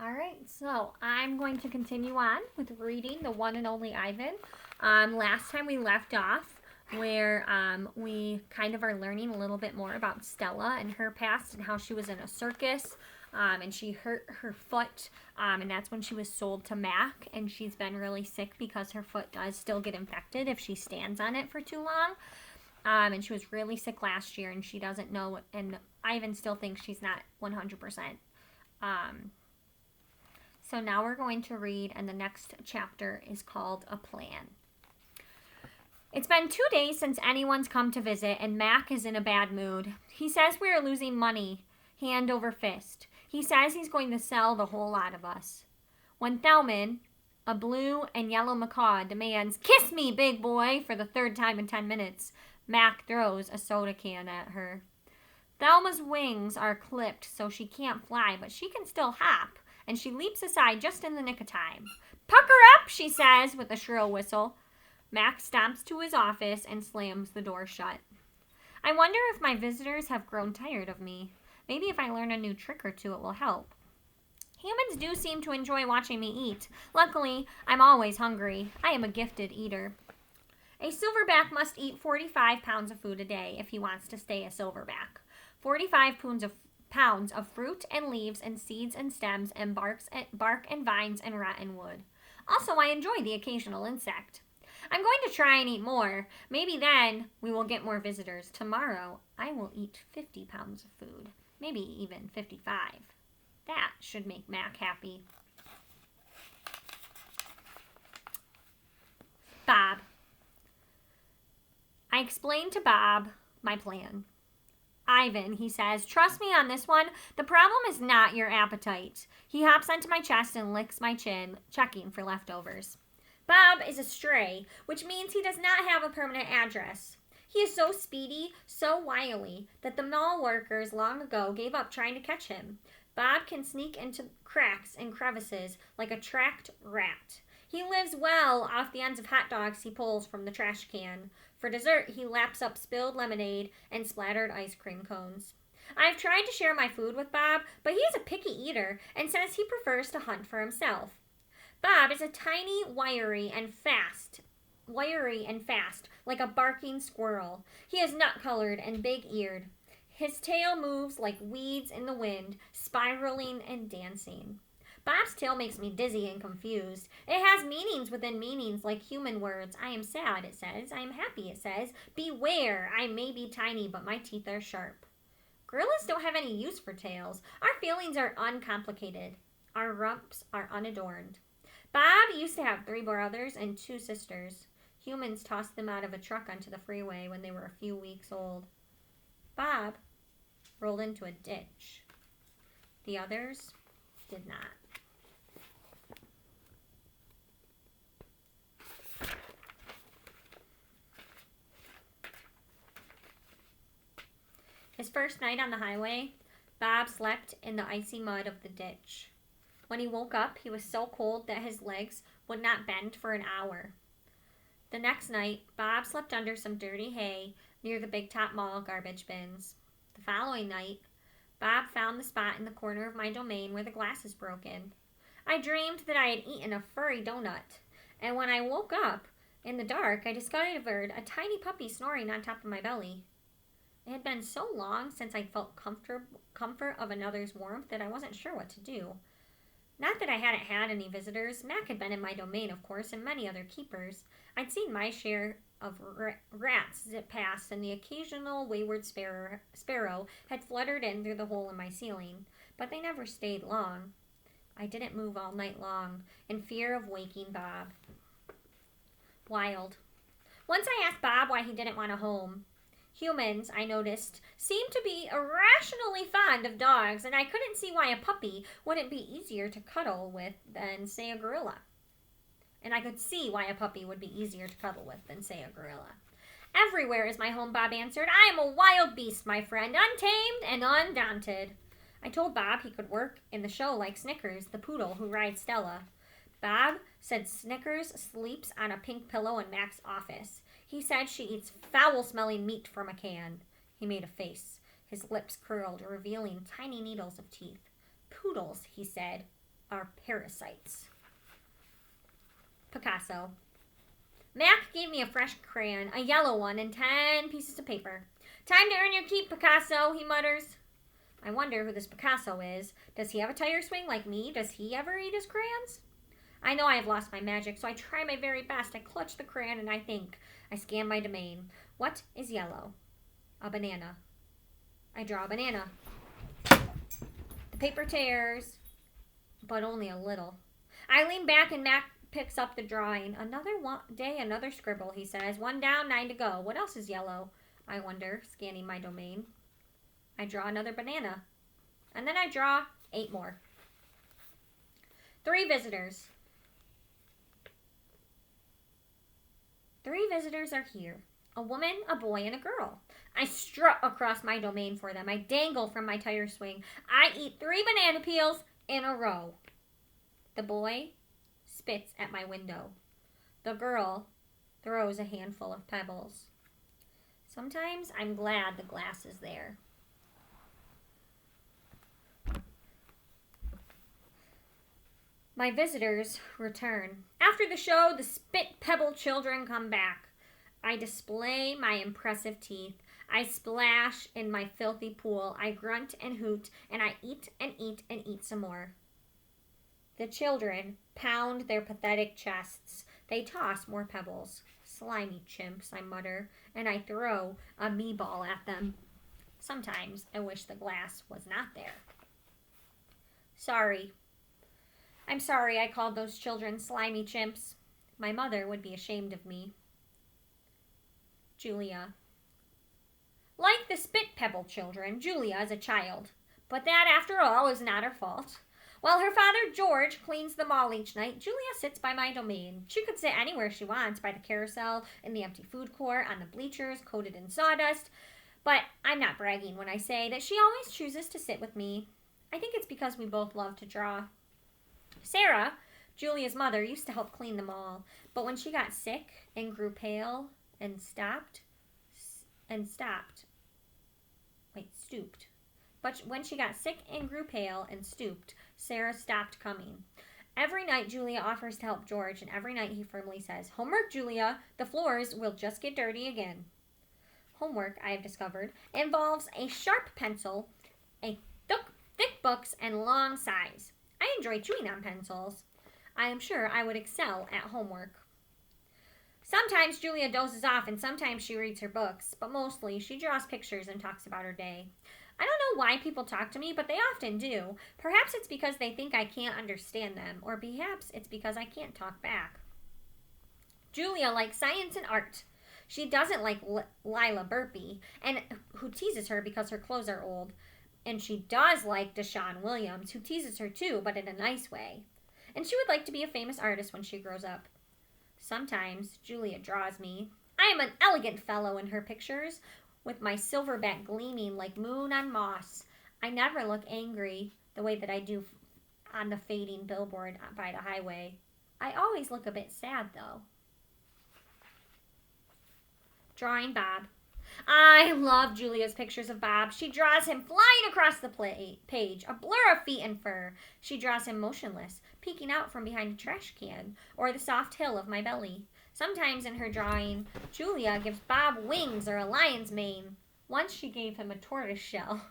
All right, so I'm going to continue on with reading The One and Only Ivan. Last time we left off where we kind of are learning a little bit more about Stella and her past and how she was in a circus and she hurt her foot, and that's when she was sold to Mac, and she's been really sick because her foot does still get infected if she stands on it for too long. And she was really sick last year, and she doesn't know, and Ivan still thinks she's not 100%. Um, so now we're going to read, and the next chapter is called A Plan. It's been 2 days since anyone's come to visit, and Mac is in a bad mood. He says we are losing money, hand over fist. He says he's going to sell the whole lot of us. When Thelman, a blue and yellow macaw, demands, "Kiss me, big boy," for the third time in 10 minutes, Mac throws a soda can at her. Thelma's wings are clipped so she can't fly, but she can still hop, and she leaps aside just in the nick of time. "Pucker up," she says with a shrill whistle. Mac stomps to his office and slams the door shut. I wonder if my visitors have grown tired of me. Maybe if I learn a new trick or two, it will help. Humans do seem to enjoy watching me eat. Luckily, I'm always hungry. I am a gifted eater. A silverback must eat 45 pounds of food a day if he wants to stay a silverback. 45 pounds of fruit and leaves and seeds and stems and bark and vines and rotten wood. Also, I enjoy the occasional insect. I'm going to try and eat more. Maybe then we will get more visitors. Tomorrow, I will eat 50 pounds of food. Maybe even 55. That should make Mac happy. Bob. I explained to Bob my plan. "Ivan," he says, "trust me on this one. The problem is not your appetite." He hops onto my chest and licks my chin, checking for leftovers. Bob is a stray, which means he does not have a permanent address. He is so speedy, so wily, that the mall workers long ago gave up trying to catch him. Bob can sneak into cracks and crevices like a tracked rat. He lives well off the ends of hot dogs he pulls from the trash can. For dessert, he laps up spilled lemonade and splattered ice cream cones. I've tried to share my food with Bob, but he is a picky eater and says he prefers to hunt for himself. Bob is a tiny, wiry and fast, like a barking squirrel. He is nut-colored and big-eared. His tail moves like weeds in the wind, spiraling and dancing. Bob's tail makes me dizzy and confused. It has meanings within meanings like human words. I am sad, it says. I am happy, it says. Beware, I may be tiny, but my teeth are sharp. Gorillas don't have any use for tails. Our feelings are uncomplicated. Our rumps are unadorned. Bob used to have 3 brothers and 2 sisters. Humans tossed them out of a truck onto the freeway when they were a few weeks old. Bob rolled into a ditch. The others did not. His first night on the highway, Bob slept in the icy mud of the ditch. When he woke up, he was so cold that his legs would not bend for an hour. The next night, Bob slept under some dirty hay near the Big Top Mall garbage bins. The following night, Bob found the spot in the corner of my domain where the glass is broken. I dreamed that I had eaten a furry donut, and when I woke up in the dark, I discovered a tiny puppy snoring on top of my belly. It had been so long since I felt comfort of another's warmth that I wasn't sure what to do. Not that I hadn't had any visitors. Mac had been in my domain, of course, and many other keepers. I'd seen my share of rats zip past, and the occasional wayward sparrow had fluttered in through the hole in my ceiling. But they never stayed long. I didn't move all night long, in fear of waking Bob. Wild. Once I asked Bob why he didn't want a home. Humans, I noticed, seem to be irrationally fond of dogs, and I couldn't see why a puppy wouldn't be easier to cuddle with than, say, a gorilla. And I could see why a puppy would be easier to cuddle with than, say, a gorilla. "Everywhere is my home," Bob answered. "I am a wild beast, my friend, untamed and undaunted." I told Bob he could work in the show like Snickers, the poodle who rides Stella. Bob said Snickers sleeps on a pink pillow in Mac's office. He said she eats foul-smelling meat from a can. He made a face. His lips curled, revealing tiny needles of teeth. "Poodles," he said. are parasites. Picasso. Mac gave me a fresh crayon, a yellow one, and 10 pieces of paper. Time to earn your keep, Picasso, he mutters. I wonder who this Picasso is. Does he have a tire swing like me? Does he ever eat his crayons? I know I have lost my magic, so I try my very best. I clutch the crayon and I think. I scan my domain. What is yellow? A banana. I draw a banana. The paper tears, but only a little. I lean back and Mac picks up the drawing. Another day, another scribble, he says. 1 down, 9 to go. What else is yellow? I wonder, scanning my domain. I draw another banana. And then I draw 8 more. 3 visitors. 3 visitors are here. A woman, a boy, and a girl. I strut across my domain for them. I dangle from my tire swing. I eat 3 banana peels in a row. The boy spits at my window. The girl throws a handful of pebbles. Sometimes I'm glad the glass is there. My visitors return. After the show, the spit pebble children come back. I display my impressive teeth. I splash in my filthy pool. I grunt and hoot, and I eat and eat and eat some more. The children pound their pathetic chests. They toss more pebbles. Slimy chimps, I mutter, and I throw a me-ball at them. Sometimes I wish the glass was not there. Sorry. I'm sorry I called those children slimy chimps. My mother would be ashamed of me. Julia. Like the spit pebble children, Julia is a child. But that, after all, is not her fault. While her father, George, cleans the mall each night, Julia sits by my domain. She could sit anywhere she wants, by the carousel, in the empty food court, on the bleachers, coated in sawdust. But I'm not bragging when I say that she always chooses to sit with me. I think it's because we both love to draw. Sarah, Julia's mother, used to help clean the mall. But when she got sick and grew pale and stooped. But when she got sick and grew pale and stooped, Sarah stopped coming. Every night Julia offers to help George, and every night he firmly says, "Homework, Julia. The floors will just get dirty again." Homework, I have discovered, involves a sharp pencil, a thick books, and long size. I enjoy chewing on pencils. I am sure I would excel at homework. Sometimes Julia dozes off and sometimes she reads her books, but mostly she draws pictures and talks about her day. I don't know why people talk to me, but they often do. Perhaps it's because they think I can't understand them, or perhaps it's because I can't talk back. Julia likes science and art. She doesn't like Lila Burpee, and who teases her because her clothes are old. And she does like Deshaun Williams, who teases her too, but in a nice way. And she would like to be a famous artist when she grows up. Sometimes Julia draws me. I am an elegant fellow in her pictures, with my silverback gleaming like moon on moss. I never look angry the way that I do on the fading billboard by the highway. I always look a bit sad, though. Drawing Bob. I love Julia's pictures of Bob. She draws him flying across the page, a blur of feet and fur. She draws him motionless, peeking out from behind a trash can, or the soft hill of my belly. Sometimes in her drawing, Julia gives Bob wings or a lion's mane. Once she gave him a tortoise shell.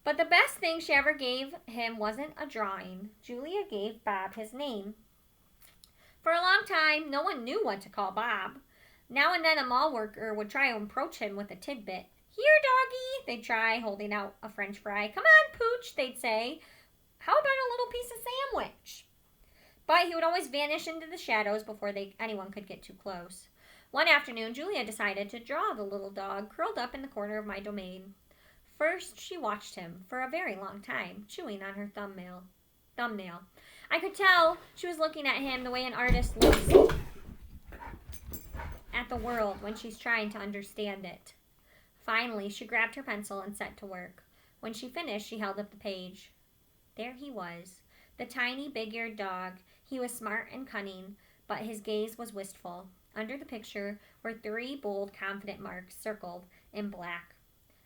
But the best thing she ever gave him wasn't a drawing. Julia gave Bob his name. For a long time, no one knew what to call Bob. Now and then a mall worker would try to approach him with a tidbit. "Here, doggy," they'd try, holding out a French fry. "Come on, Pooch," they'd say. "How about a little piece of sandwich?" But he would always vanish into the shadows before anyone could get too close. One afternoon, Julia decided to draw the little dog curled up in the corner of my domain. First, she watched him for a very long time, chewing on her thumbnail. I could tell she was looking at him the way an artist looks at the world when she's trying to understand it. Finally, she grabbed her pencil and set to work. When she finished, she held up the page. There he was, the tiny, big-eared dog. He was smart and cunning, but his gaze was wistful. Under the picture were 3 bold, confident marks circled in black.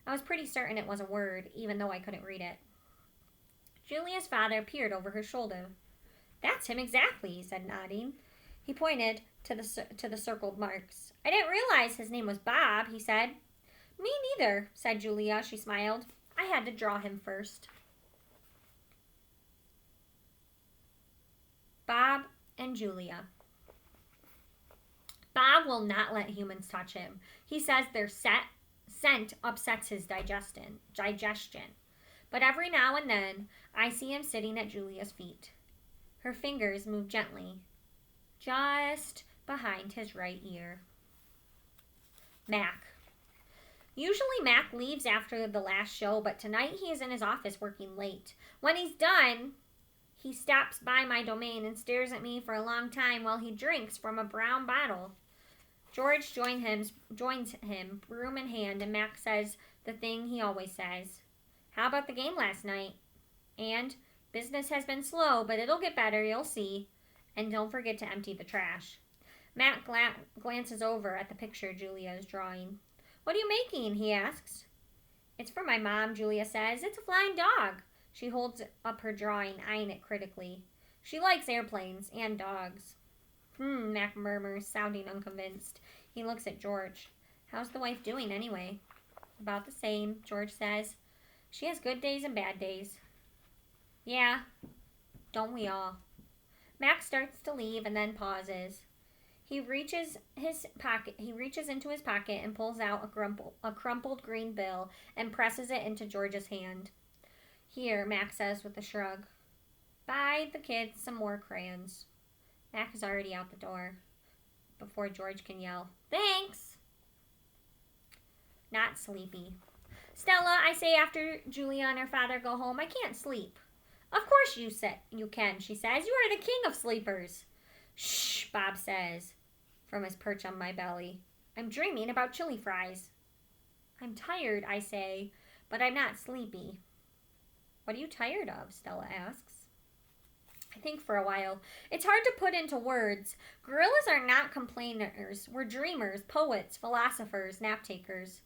I was pretty certain it was a word, even though I couldn't read it. Julia's father peered over her shoulder. That's him exactly, he said, nodding. He pointed to the circled marks. I didn't realize his name was Bob, he said. Me neither, said Julia. She smiled. I had to draw him first. Bob and Julia. Bob will not let humans touch him. He says their scent upsets his digestion. But every now and then, I see him sitting at Julia's feet. Her fingers move gently, just behind his right ear. Mac. Usually Mac leaves after the last show, but tonight he is in his office working late. When he's done, he stops by my domain and stares at me for a long time while he drinks from a brown bottle. George joins him, broom in hand, and Mac says the thing he always says. How about the game last night? And business has been slow, but it'll get better, you'll see. And don't forget to empty the trash. Mac glances over at the picture Julia is drawing. What are you making? He asks. It's for my mom, Julia says. It's a flying dog. She holds up her drawing, eyeing it critically. She likes airplanes and dogs. Mac murmurs, sounding unconvinced. He looks at George. How's the wife doing anyway? About the same, George says. She has good days and bad days. Yeah, don't we all? Mac starts to leave and then pauses. He reaches into his pocket and pulls out a crumpled green bill and presses it into George's hand. Here, Mac says with a shrug. Buy the kids some more crayons. Mac is already out the door before George can yell, Thanks! Not sleepy. Stella, I say after Julia and her father go home, I can't sleep. Of course you can, she says. You are the king of sleepers. Shh, Bob says, from his perch on my belly. I'm dreaming about chili fries. I'm tired, I say, but I'm not sleepy. What are you tired of? Stella asks. I think for a while. It's hard to put into words. Gorillas are not complainers. We're dreamers, poets, philosophers, nap takers.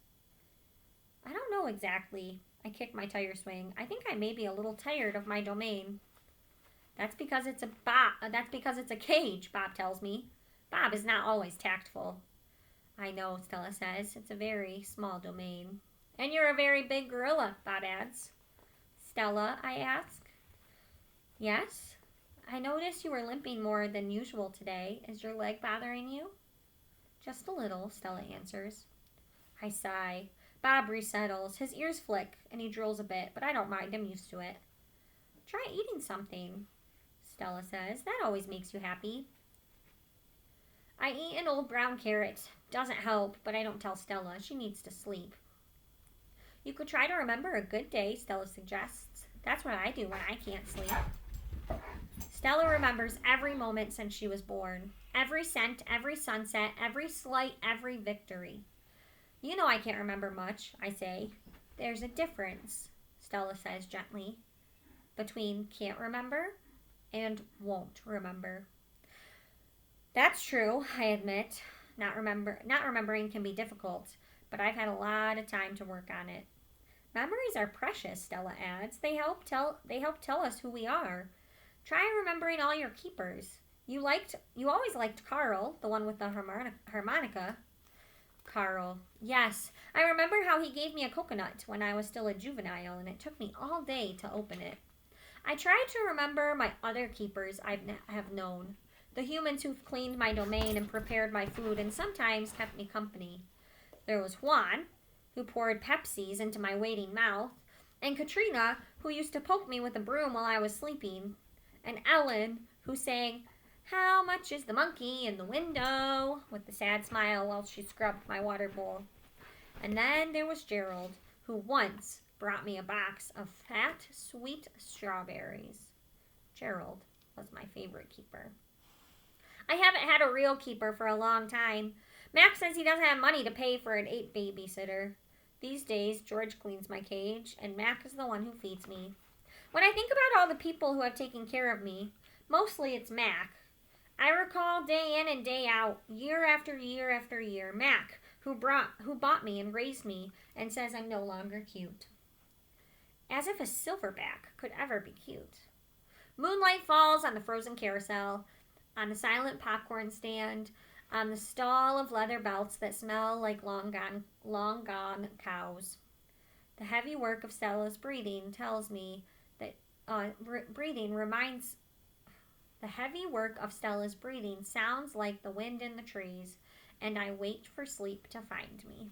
I don't know exactly. I kick my tire swing. I think I may be a little tired of my domain. That's because it's a cage, Bob tells me. Bob is not always tactful. I know, Stella says. It's a very small domain. And you're a very big gorilla, Bob adds. Stella, I ask. Yes? I noticed you were limping more than usual today. Is your leg bothering you? Just a little, Stella answers. I sigh. Bob resettles. His ears flick, and he drools a bit, but I don't mind. I'm used to it. Try eating something, Stella says. That always makes you happy. I eat an old brown carrot. Doesn't help, but I don't tell Stella. She needs to sleep. You could try to remember a good day, Stella suggests. That's what I do when I can't sleep. Stella remembers every moment since she was born. Every scent, every sunset, every slight, every victory. You know I can't remember much, I say. There's a difference, Stella says gently, between can't remember and won't remember. That's true, I admit. Not remembering can be difficult, but I've had a lot of time to work on it. Memories are precious, Stella adds. They help tell us who we are. Try remembering all your keepers. You always liked Carl, the one with the harmonica. Carl. Yes, I remember how he gave me a coconut when I was still a juvenile, and it took me all day to open it. I tried to remember my other keepers I have known, the humans who've cleaned my domain and prepared my food and sometimes kept me company. There was Juan, who poured Pepsis into my waiting mouth, and Katrina, who used to poke me with a broom while I was sleeping, and Ellen, who sang, How much is the monkey in the window? With a sad smile while she scrubbed my water bowl. And then there was Gerald, who once brought me a box of fat, sweet strawberries. Gerald was my favorite keeper. I haven't had a real keeper for a long time. Max says he doesn't have money to pay for an 8 babysitter. These days, George cleans my cage, and Mac is the one who feeds me. When I think about all the people who have taken care of me, mostly it's Mac. I recall day in and day out, year after year after year, Mac, who bought me and raised me and says I'm no longer cute. As if a silverback could ever be cute. Moonlight falls on the frozen carousel, on the silent popcorn stand, on the stall of leather belts that smell like long gone cows. The heavy work of Stella's breathing tells me that breathing reminds. The heavy work of Stella's breathing sounds like the wind in the trees, and I wait for sleep to find me.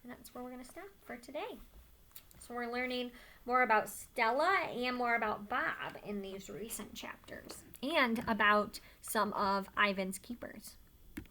And that's where we're going to stop for today. So we're learning more about Stella and more about Bob in these recent chapters, and about some of Ivan's keepers.